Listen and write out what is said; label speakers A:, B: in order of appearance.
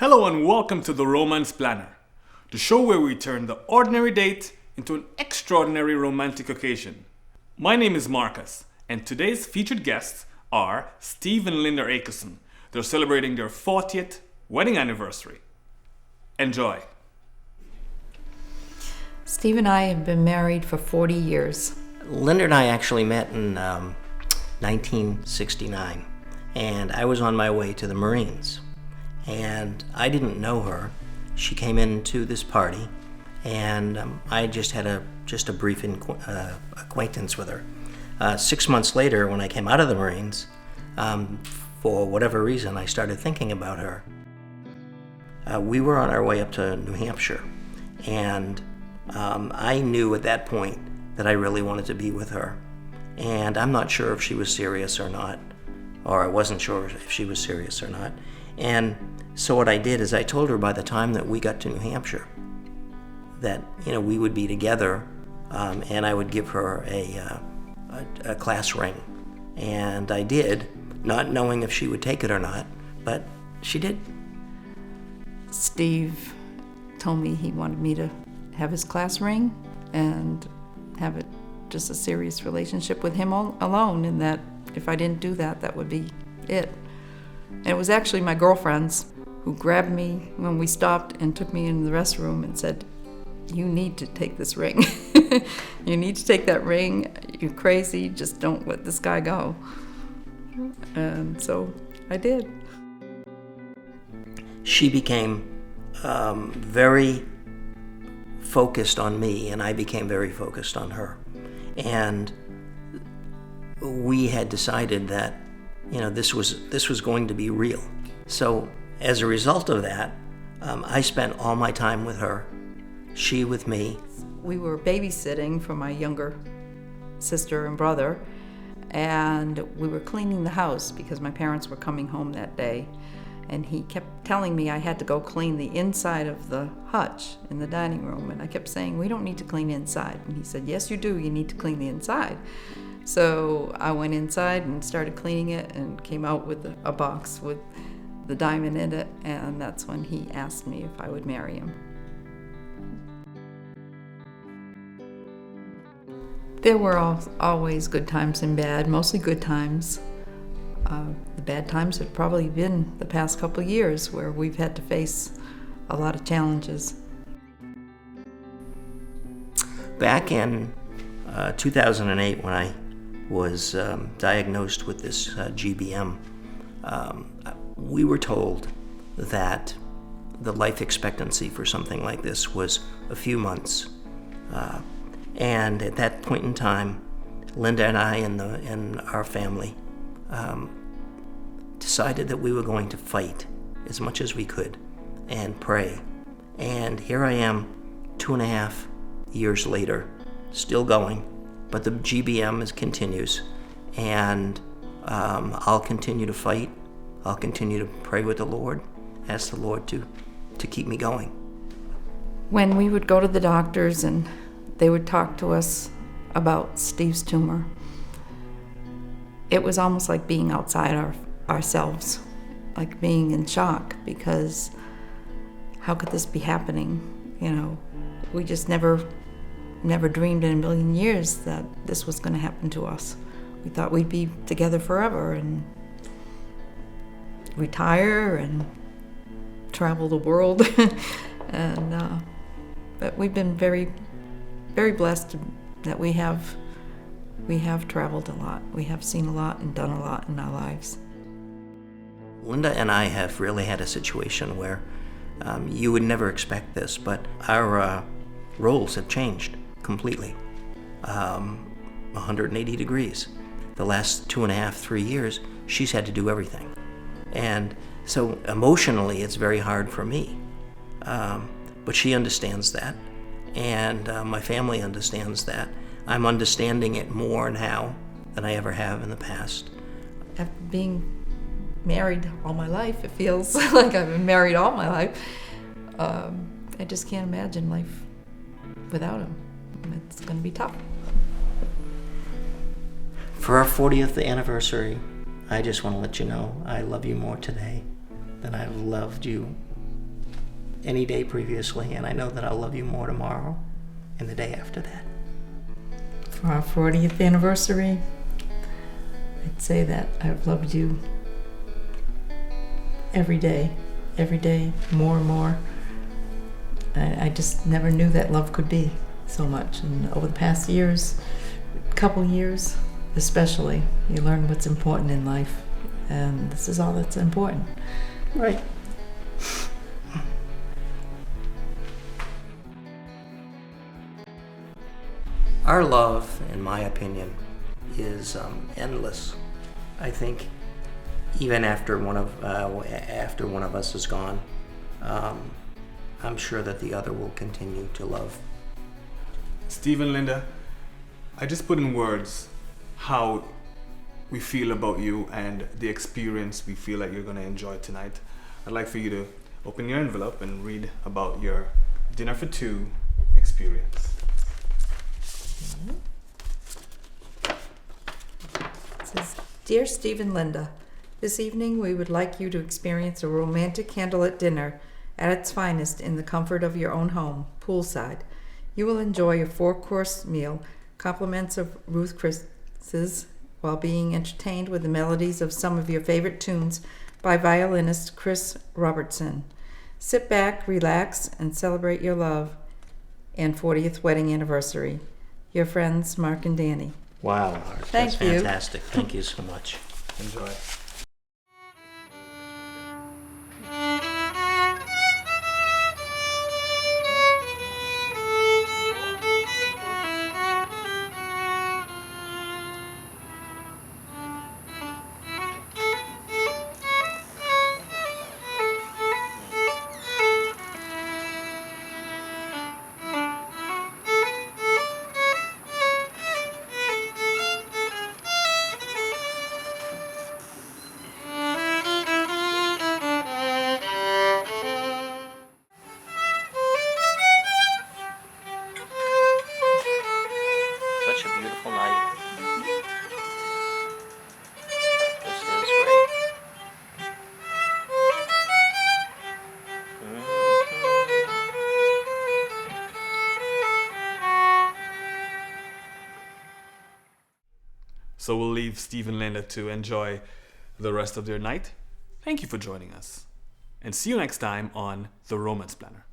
A: Hello and welcome to the Romance Planner, the show where we turn the ordinary date into an extraordinary romantic occasion. My name is Marcus, and today's featured guests are Steve and Linda Ackerson. They're celebrating their 40th wedding anniversary. Enjoy.
B: Steve and I have been married for 40 years.
C: Linda and I actually met in 1969, and I was on my way to the Marines. And I didn't know her. She came into this party, and I just had a brief acquaintance with her. 6 months later, when I came out of the Marines, for whatever reason, I started thinking about her. We were on our way up to New Hampshire, and I knew at that point that I really wanted to be with her. And I'm not sure if she was serious or not, or I wasn't sure if she was serious or not. And so what I did is I told her by the time that we got to New Hampshire that, we would be together, and I would give her a class ring. And I did, not knowing if she would take it or not, but she did.
B: Steve told me he wanted me to have his class ring and have it just a serious relationship with him alone, and that if I didn't do that, that would be it. And it was actually my girlfriends who grabbed me when we stopped and took me into the restroom and said, "You need to take this ring. You need to take that ring. You're crazy. Just don't let this guy go." And so I did.
C: She became very focused on me, and I became very focused on her. And we had decided that this was going to be real. So as a result of that, I spent all my time with her, she with me.
B: We were babysitting for my younger sister and brother, and we were cleaning the house because my parents were coming home that day. And he kept telling me I had to go clean the inside of the hutch in the dining room. And I kept saying, "We don't need to clean inside." And he said, "Yes, you do. You need to clean the inside." So I went inside and started cleaning it and came out with a box with the diamond in it, and that's when he asked me if I would marry him. There were always good times and bad, mostly good times. The bad times have probably been the past couple of years where we've had to face a lot of challenges.
C: Back in 2008, when I was diagnosed with this GBM, we were told that the life expectancy for something like this was a few months. And at that point in time, Linda and I and our family decided that we were going to fight as much as we could and pray. And here I am 2.5 years later, still going. But the GBM continues, and I'll continue to fight. I'll continue to pray with the Lord, ask the Lord to keep me going.
B: When we would go to the doctors and they would talk to us about Steve's tumor, it was almost like being outside ourselves, like being in shock, because how could this be happening? We just never dreamed in a million years that this was going to happen to us. We thought we'd be together forever and retire and travel the world. But we've been very, very blessed that we have traveled a lot. We have seen a lot and done a lot in our lives.
C: Linda and I have really had a situation where you would never expect this, but our roles have changed completely, 180 degrees. The last 2.5, 3 years, she's had to do everything. And so emotionally, it's very hard for me. But she understands that, and my family understands that. I'm understanding it more now than I ever have in the past.
B: After being married all my life, it feels like I've been married all my life. I just can't imagine life without him. It's going to be tough.
C: For our 40th anniversary, I just want to let you know I love you more today than I've loved you any day previously, and I know that I'll love you more tomorrow and the day after that.
B: For our 40th anniversary, I'd say that I've loved you every day, more and more. I just never knew that love could be so much. And over the past couple years especially, you learn what's important in life. And this is all that's important.
C: Right. Our love, in my opinion, is endless. I think even after one of us is gone, I'm sure that the other will continue to love.
A: Steve and Linda, I just put in words how we feel about you and the experience we feel like you're going to enjoy tonight. I'd like for you to open your envelope and read about your dinner for two experience.
B: It says, Dear Steve and Linda, this evening we would like you to experience a romantic candlelit dinner at its finest in the comfort of your own home, poolside. You will enjoy a 4-course meal, compliments of Ruth Chris's, while being entertained with the melodies of some of your favorite tunes by violinist Chris Robertson. Sit back, relax, and celebrate your love and 40th wedding anniversary. Your friends, Mark and Danny.
C: Wow, Mark,
B: Thank
C: that's
B: you.
C: fantastic. Thank you so much.
A: Enjoy.
C: Such a beautiful night. This is great.
A: So we'll leave Steve and Linda to enjoy the rest of their night. Thank you for joining us. And see you next time on The Romance Planner.